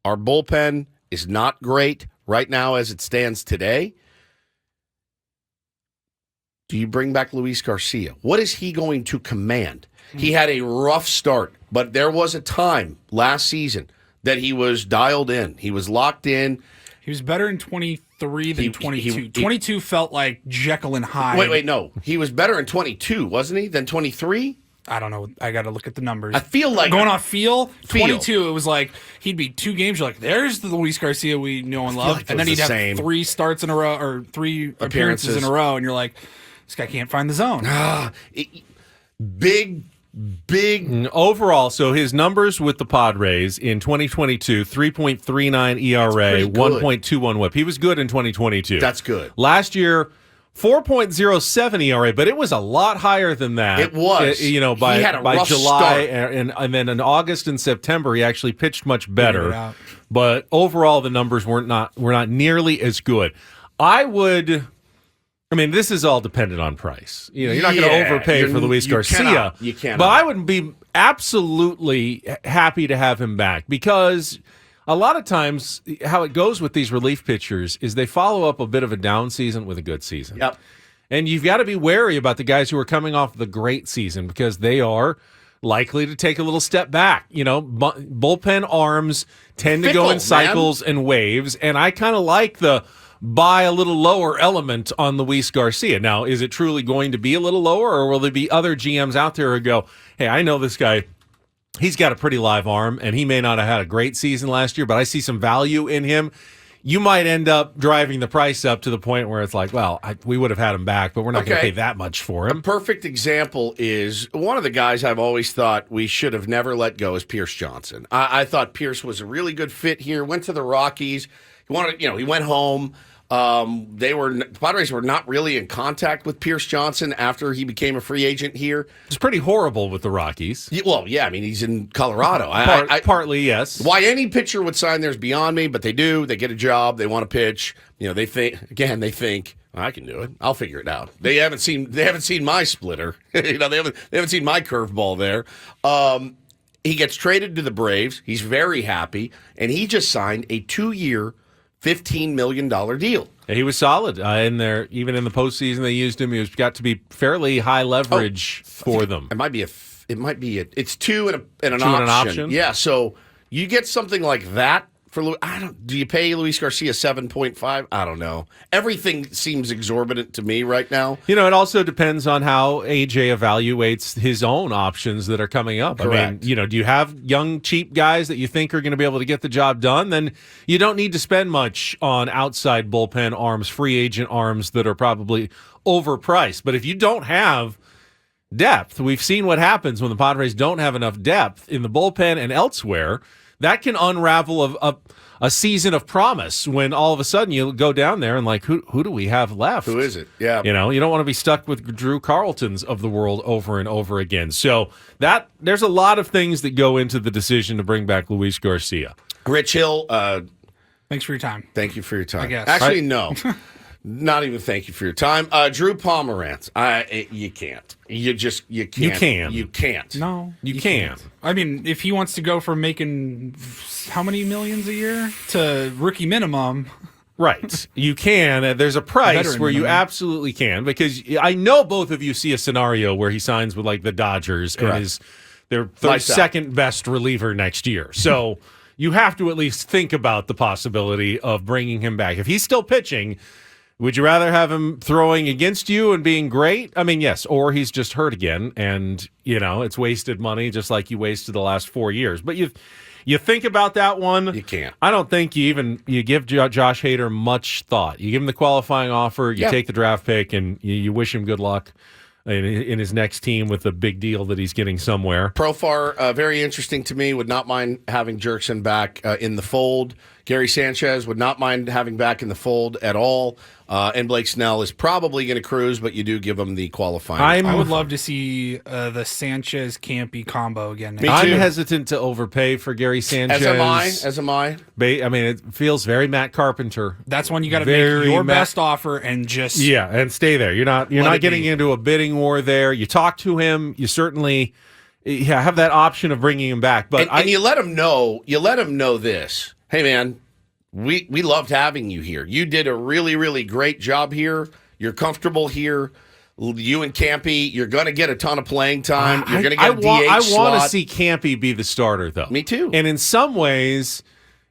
Our bullpen is not great right now as it stands today. Do you bring back Luis Garcia? What is he going to command? He had a rough start, but there was a time last season that he was dialed in. He was locked in. He was better in 23 than 22. 22 felt like Jekyll and Hyde. Wait, no. He was better in 22, wasn't he, than 23? I don't know. I got to look at the numbers. I feel like... Going off feel, 22, it was like he'd be 2 games. You're like, there's the Luis Garcia we know and love. Like and then he'd have 3 starts in a row or 3 appearances in a row. And you're like, this guy can't find the zone. Big. Overall, so his numbers with the Padres in 2022, 3.39 ERA, 1.21 whip. He was good in 2022. That's good. Last year, 4.07 ERA, but it was a lot higher than that. It was. By July and then in August and September, he actually pitched much better. But overall, the numbers were not nearly as good. This is all dependent on price. You're not going to overpay for Luis Garcia. You cannot. But I would be absolutely happy to have him back because a lot of times how it goes with these relief pitchers is they follow up a bit of a down season with a good season. Yep. And you've got to be wary about the guys who are coming off the great season because they are likely to take a little step back. Bullpen arms tend to go in cycles and waves, and I kind of like the buy a little lower element on Luis Garcia. Now, is it truly going to be a little lower, or will there be other GMs out there who go, hey, I know this guy, he's got a pretty live arm, and he may not have had a great season last year, but I see some value in him. You might end up driving the price up to the point where it's like, well, we would have had him back, but we're not going to pay that much for him. A perfect example is one of the guys I've always thought we should have never let go is Pierce Johnson. I thought Pierce was a really good fit here, went to the Rockies. He went home. The Padres were not really in contact with Pierce Johnson after he became a free agent here. It's pretty horrible with the Rockies. He's in Colorado. Partly, yes. Why any pitcher would sign there is beyond me, but they do. They get a job. They want to pitch. They think I can do it. I'll figure it out. They haven't seen my splitter. They haven't seen my curveball there. He gets traded to the Braves. He's very happy, and he just signed a 2-year, $15 million deal. He was solid in there. Even in the postseason, they used him. He got to be fairly high leverage for them. It's 2 and an option. Yeah, so you get something like that for do you pay Luis Garcia 7.5? I don't know. Everything seems exorbitant to me right now. It also depends on how AJ evaluates his own options that are coming up. Correct. Do you have young, cheap guys that you think are going to be able to get the job done? Then you don't need to spend much on outside bullpen arms, free agent arms that are probably overpriced. But if you don't have depth, we've seen what happens when the Padres don't have enough depth in the bullpen and elsewhere. That can unravel a season of promise when all of a sudden you go down there and like, who do we have left? Who is it? Yeah. You don't want to be stuck with Drew Carltons of the world over and over again. So there's a lot of things that go into the decision to bring back Luis Garcia. Rich Hill. Thanks for your time. Thank you for your time. I guess. Actually, no. Not even thank you for your time. Drew Pomerantz. You can't. You can't. You can. You can't. No. You can. I mean, if he wants to go from making how many millions a year to rookie minimum. Right. You can. There's a price where you absolutely can, because I know both of you see a scenario where he signs with like the Dodgers. Correct. And is their second best reliever next year. So you have to at least think about the possibility of bringing him back. If he's still pitching, would you rather have him throwing against you and being great? I mean, yes, or he's just hurt again, and, it's wasted money just like you wasted the last 4 years. But you think about that one. You can't. I don't think you give Josh Hader much thought. You give him the qualifying offer, you take the draft pick, and you wish him good luck in his next team with the big deal that he's getting somewhere. Profar, very interesting to me. Would not mind having Jerkson back in the fold. Gary Sanchez would not mind having back in the fold at all. And Blake Snell is probably going to cruise, but you do give him the qualifying. I would love to see the Sanchez-Campy combo again. I'm hesitant to overpay for Gary Sanchez. As am I. It feels very Matt Carpenter. That's when you got to make your best offer and just and stay there. You're not getting into a bidding war there. You talk to him. You certainly have that option of bringing him back. But and you let him know. You let him know this. hey, man, we loved having you here. You did a really, really great job here. You're comfortable here. You and Campy, you're going to get a ton of playing time. You're going to get a DH slot. I want to see Campy be the starter, though. Me too. And in some ways,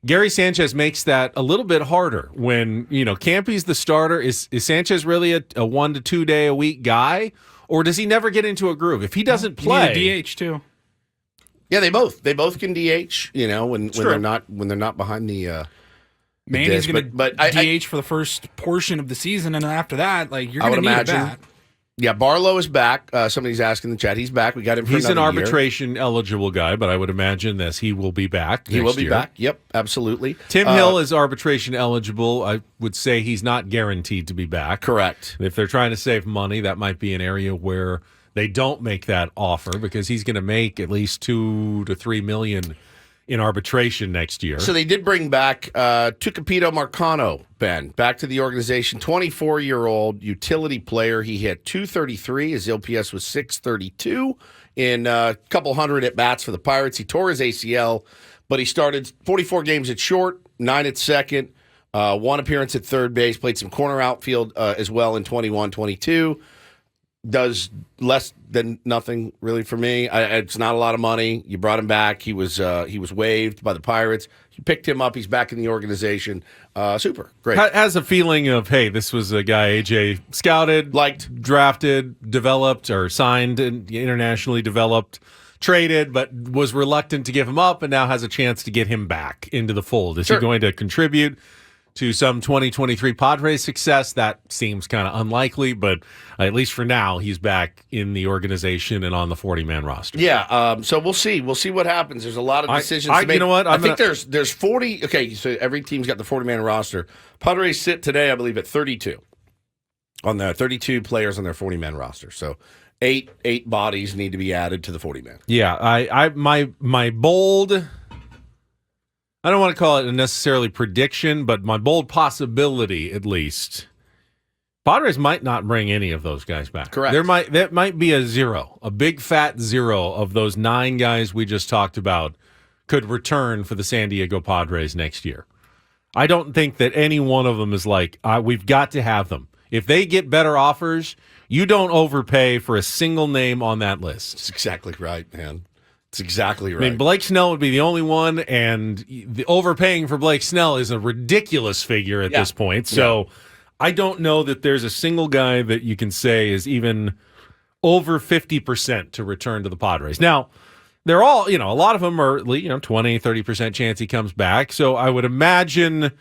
Gary Sanchez makes that a little bit harder when, Campy's the starter. Is Sanchez really a 1 to 2 day a week guy, or does he never get into a groove? If he doesn't play, you need a DH too. Yeah, they both can DH, when they're not behind the Manny's going to but DH for the first portion of the season, and then after that, you're going to need a bat. Yeah, Barlow is back. Somebody's asking in the chat. He's back. We got him for He's an another arbitration eligible guy, but I would imagine that he will be back. He will be year. back. Yep, absolutely. Tim Hill is arbitration eligible. I would say he's not guaranteed to be back. Correct. If they're trying to save money, that might be an area where they don't make that offer because he's going to make at least $2 to $3 million in arbitration next year. So they did bring back TUC Capito Marcano, Ben, back to the organization. 24-year-old utility player. He hit .233. His OPS was .632 in a couple hundred at-bats for the Pirates. He tore his ACL, but he started 44 games at short, 9 at second, 1 appearance at third base, played some corner outfield as well in 21-22. Does less than nothing really for me. It's not a lot of money. You brought him back. He was waived by the Pirates. You picked him up. He's back in the organization. Super great. Has a feeling of, hey, this was a guy AJ scouted, Liked. drafted, developed, or signed and internationally developed, traded, but was reluctant to give him up, and now has a chance to get him back into the fold. Is he going to contribute to some 2023 Padres success? That seems kind of unlikely, but at least for now, he's back in the organization and on the 40-man roster. Yeah, so we'll see. We'll see what happens. There's a lot of decisions to make. You know what? I think there's 40. Okay, so every team's got the 40-man roster. Padres sit today, I believe, at 32 on the 32 players on their 40-man roster. So eight bodies need to be added to the 40-man. Yeah, my bold, I don't want to call it a necessarily prediction, but my bold possibility, at least, Padres might not bring any of those guys back. Correct. That might be a zero, a big fat zero of those 9 guys we just talked about could return for the San Diego Padres next year. I don't think that any one of them is like, we've got to have them. If they get better offers, you don't overpay for a single name on that list. That's exactly right, man. That's exactly right. I mean, Blake Snell would be the only one, and the overpaying for Blake Snell is a ridiculous figure at this point. So I don't know that there's a single guy that you can say is even over 50% to return to the Padres. Now, they're all, a lot of them are, 20, 30% chance he comes back. So I would imagine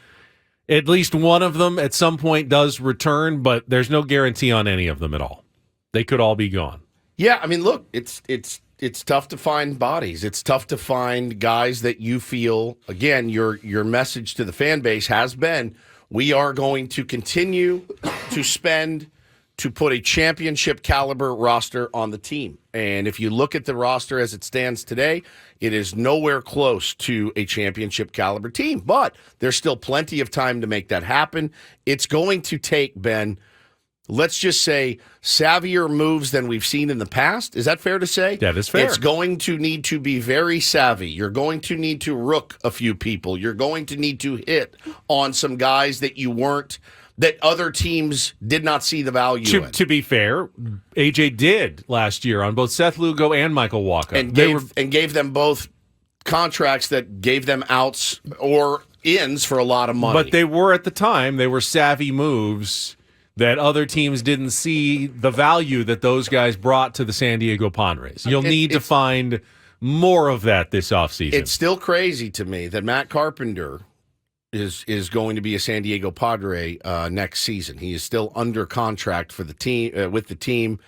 at least one of them at some point does return, but there's no guarantee on any of them at all. They could all be gone. Yeah, I mean, look, it's tough to find bodies. It's tough to find guys that you feel, again, your message to the fan base has been, we are going to continue to spend to put a championship caliber roster on the team. And if you look at the roster as it stands today, it is nowhere close to a championship caliber team. But there's still plenty of time to make that happen. It's going to take, Ben, let's just say, savvier moves than we've seen in the past. Is that fair to say? That is fair. It's going to need to be very savvy. You're going to need to rook a few people. You're going to need to hit on some guys that other teams did not see the value in. To be fair, AJ did last year on both Seth Lugo and Michael Walker. And gave them both contracts that gave them outs or ins for a lot of money. But they were savvy moves that other teams didn't see the value that those guys brought to the San Diego Padres. You'll need to find more of that this offseason. It's still crazy to me that Matt Carpenter is going to be a San Diego Padre next season. He is still under contract for the team with the team.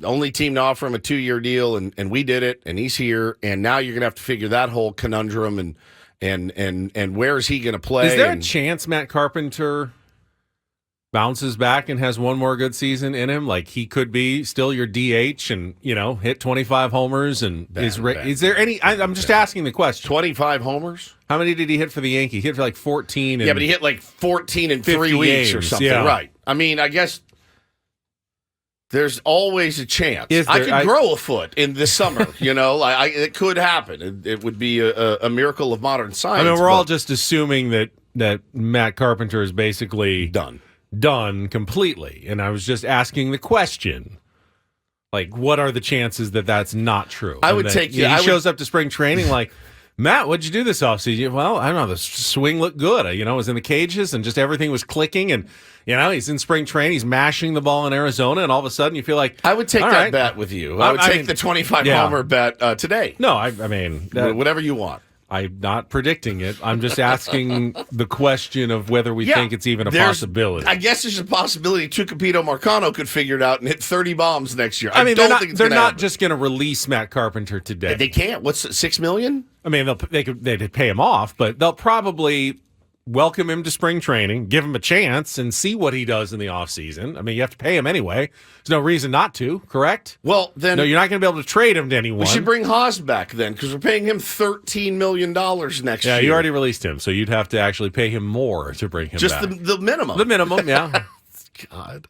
Only team to offer him a 2-year deal, and we did it, and he's here. And now you're going to have to figure that whole conundrum and where is he going to play? Is there a chance Matt Carpenter bounces back and has one more good season in him? Like, he could be still your DH and, hit 25 homers. And is there any? I'm just asking the question. 25 homers? How many did he hit for the Yankees? He hit for like 14. Yeah, but he hit like 14 in 3 weeks or something. Yeah. Right. I mean, I guess There's always a chance. I I could grow a foot in this summer. It could happen. It would be a miracle of modern science. I mean, we're all just assuming that Matt Carpenter is basically done completely. And I was just asking the question, like, what are the chances that that's not true? I would take he shows up to spring training like, Matt, what'd you do this offseason? Well, I don't know. The swing looked good. I was in the cages and just everything was clicking. And, he's in spring training. He's mashing the ball in Arizona. And all of a sudden you feel like, I would take that right. bet with you. I would take the 25 homer bet today. No, I mean, whatever you want. I'm not predicting it. I'm just asking the question of whether we think it's even a possibility. I guess there's a possibility TUC Capito Marcano could figure it out and hit 30 bombs next year. I mean, don't think it's they're not happen. just going to release Matt Carpenter today. They can't. What's $6 million? I mean, they'd pay him off, but they'll probably welcome him to spring training, give him a chance, and see what he does in the offseason. I mean, you have to pay him anyway. There's no reason not to, correct? Well, then... No, you're not going to be able to trade him to anyone. We should bring Haas back then, because we're paying him $13 million next year. Yeah, you already released him, so you'd have to actually pay him more to bring him back. Just the minimum. The minimum, yeah. God.